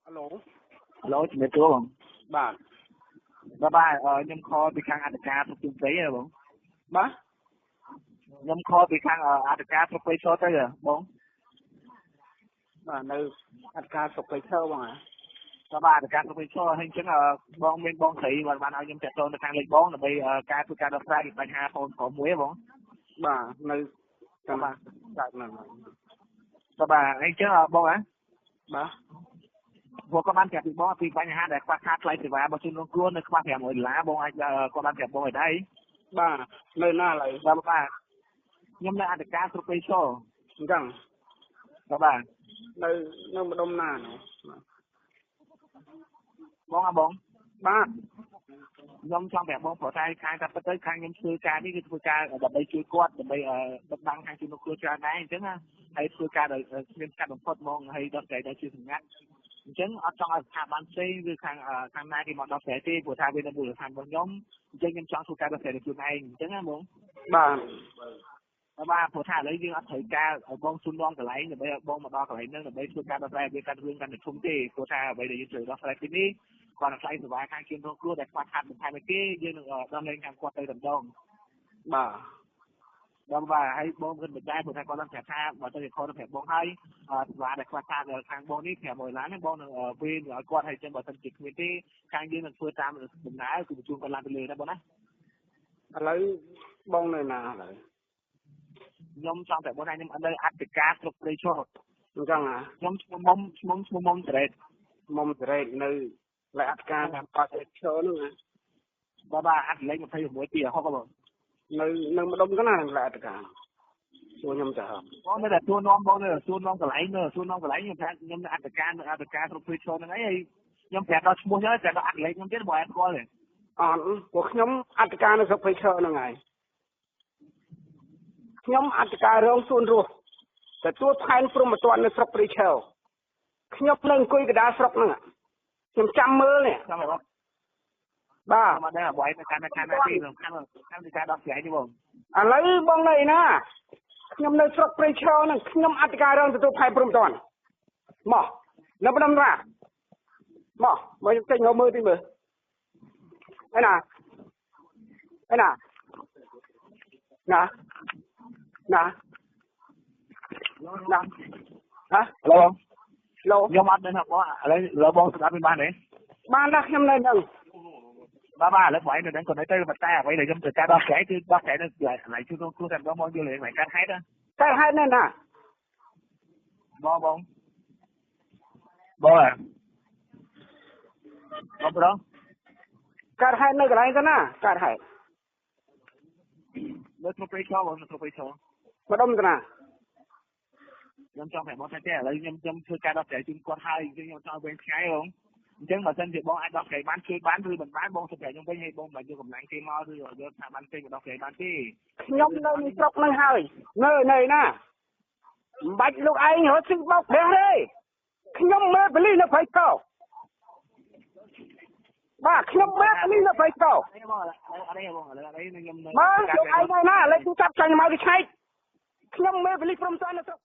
Alo ជំរាបសួរបង បាទ ខ្ញុំខលពីខាងអធិការស្រុកជើងព្រៃហ៎បង បាទ ខ្ញុំខលពីខាងអធិការស្រុកព្រៃឈរទៅហ៎បង បាទនៅអធិការស្រុកព្រៃឈរបងហ៎ បាទអធិការស្រុកព្រៃឈរហើយអញ្ចឹងបងមានបងស្រីបានឲ្យខ្ញុំតាក់ទងទៅខាងលេខបងដើម្បីការធ្វើការដោះស្រាយបញ្ហាបងប្រុសមួយហ៎បង បាទនៅតាម បាទ ដាក់នៅ ហើយអញ្ចឹងបងហ៎ បាទ ពួកគាត់បានប្រាប់ពីបងពីបញ្ហាដែលខ្វះខាតថ្លៃសេវារបស់ជនរងគ្រោះនៅខ្វះ$500បងអាចគាត់បានប្រាប់បងឲ្យដែរ បាទនៅណាឥឡូវ បាទខ្ញុំនៅអធិការស្រុកព្រៃឈរ អញ្ចឹង បាទ នៅម្ដុំណានោះ បងបង បាទ ខ្ញុំចង់ប្រាប់បងព្រោះតែខាងកាត់ទៅខាងខ្ញុំធ្វើការនេះគឺធ្វើការដើម្បីជួយគាត់ដើម្បីដឹកនាំខាងជំនុំគ្រោះច្រើនដែរអញ្ចឹងណាហើយធ្វើការដោយគ្មានកាត់បំផុតហ្មងហើយដោះស្រាយដោយជាសម្ងាត់អញ្ចឹងអត់ចង់ឲ្យស្ថាប័នផ្សេងឬខាងណាគេមកដោះស្រាយទេព្រោះថាវានៅមូលដ្ឋានរបស់ខ្ញុំអញ្ចឹងខ្ញុំចង់ធ្វើការដោះស្រាយដោយខ្លួនឯងអញ្ចឹងណាបង បាទ ព្រោះថាឥឡូវយើងអត់ត្រូវការឲ្យបងជូននាំកន្លែងដើម្បីឲ្យបងមកដល់កន្លែងហ្នឹងដើម្បីធ្វើការដោះស្រាយវាកាត់រឿងកាន់តែធំទេព្រោះថាអ្វីដែលយើងត្រូវដោះស្រាយទីនេះគាត់នឹងថ្លៃសេវាខាងជនរងគ្រោះដែលខ្វះខាតបន្ថែមគេយើងនឹងដោះលែងខាងគាត់ទៅតែម្ដង បាទ ហើយបងគិតមិនដែរព្រោះថាគាត់បានប្រាប់ថាបើទៅខលទៅប្រាប់បងហើយសេវាដែលខ្វះខាតខាងបងនេះ$500ហ្នឹងបងនឹងពេលឲ្យគាត់ហើយចឹងបើសិនជាគ្មានទេខាងយើងនឹងធ្វើតាមដំណើរគឺបញ្ជូនគាត់ឡើងទៅលើណាបងណា ឥឡូវបងនៅណាឥឡូវ ខ្ញុំចង់ប្រាប់បងថាខ្ញុំនៅអធិការស្រុកព្រៃឈរ អញ្ចឹងហ៎ ខ្ញុំឈ្មោះមុំត្រេត មុំសេរីនៅលេខអធិការតាមប៉ាស្រុកឈរនោះណា បាទអធិលេខ26ទីហុកបង នៅម្ដុំកណាលេខអធិការជួយខ្ញុំទៅហ៎ បងនៅតែសួរនាំបងនៅសួរនាំកន្លែងខ្ញុំថាខ្ញុំនៅអធិការស្រុកព្រៃឈរហ្នឹងហើយខ្ញុំប្រាប់ដល់ឈ្មោះចឹងតែដល់អធិលេខខ្ញុំទៀតបងអត់ស្គាល់ទេ អត់ពួកខ្ញុំអធិការនៅស្រុកព្រៃឈរហ្នឹងហើយខ្ញុំអធិការរងសួនរស់ទទួលផែនព្រំប្រទាននៅស្រុកព្រៃឈរខ្ញុំនៅអង្គុយកណ្ដាលស្រុកហ្នឹងខ្ញុំចាំមើលនេះ ចាំបង បាទ មកដែរបងនៅខាងណាទីខាងទីការដោះស្រាយនេះបង ឥឡូវបងនៅណាខ្ញុំនៅស្រុកព្រៃឈរហ្នឹងខ្ញុំអធិការរងទទួលផែនព្រំប្រទានមកនៅម្ដុំណាមកខ្ញុំចេញមកមើលទីមើលឯណាណា ហ៎ ឡូ ឡូ ខ្ញុំអត់ដឹងថាបងឥឡូវបងស្ដាប់ពីបានទេ បានណាខ្ញុំនៅហ្នឹង បាទឥឡូវបងនៅហ្នឹងក៏នៅទៅតែអ្វីដែលខ្ញុំត្រូវការដោះស្រាយគឺដោះស្រាយនៅកន្លែងជួនគ្រូតែម្ដងមកយល់រឿងកាត់ហេតុ តែហេតុនៅណា បងបងប្រុស កើតហេតុនៅកន្លែងទៅណាកើតហេតុ នៅស្រុកព្រៃឈរបងនៅស្រុកព្រៃឈរ ម្ដុំទៅណា ខ្ញុំចង់ប្រាប់បងថាទេឥឡូវខ្ញុំធ្វើការដោះស្រាយជូនគាត់ហើយអញ្ចឹងខ្ញុំចង់វិញឆ្ងាយបងអញ្ចឹងបើសិនជាបងអាចដោះស្រាយបានជួយបានឬមិនបានបងសុំប្រាប់ខ្ញុំវិញឲ្យបងមិនយកកម្លាំងគេមកឬយកស្ថាប័នផ្សេងមកដោះស្រាយបានទេ ខ្ញុំនៅក្នុងស្រុកហ្នឹងហើយនៅណាមិនបាច់លោកឯងរត់ស៊ីបោកព្រះទេខ្ញុំមើលបលីនៅព្រៃកោបាទខ្ញុំមើលបលីនៅព្រៃកោ អីបងឥឡូវខ្ញុំនៅ មកលោកឯងនៅណាឥឡូវទូចាប់ចាញ់មកទៅឆែកខ្ញុំមើលបលីព្រមតាន់នៅស្រុក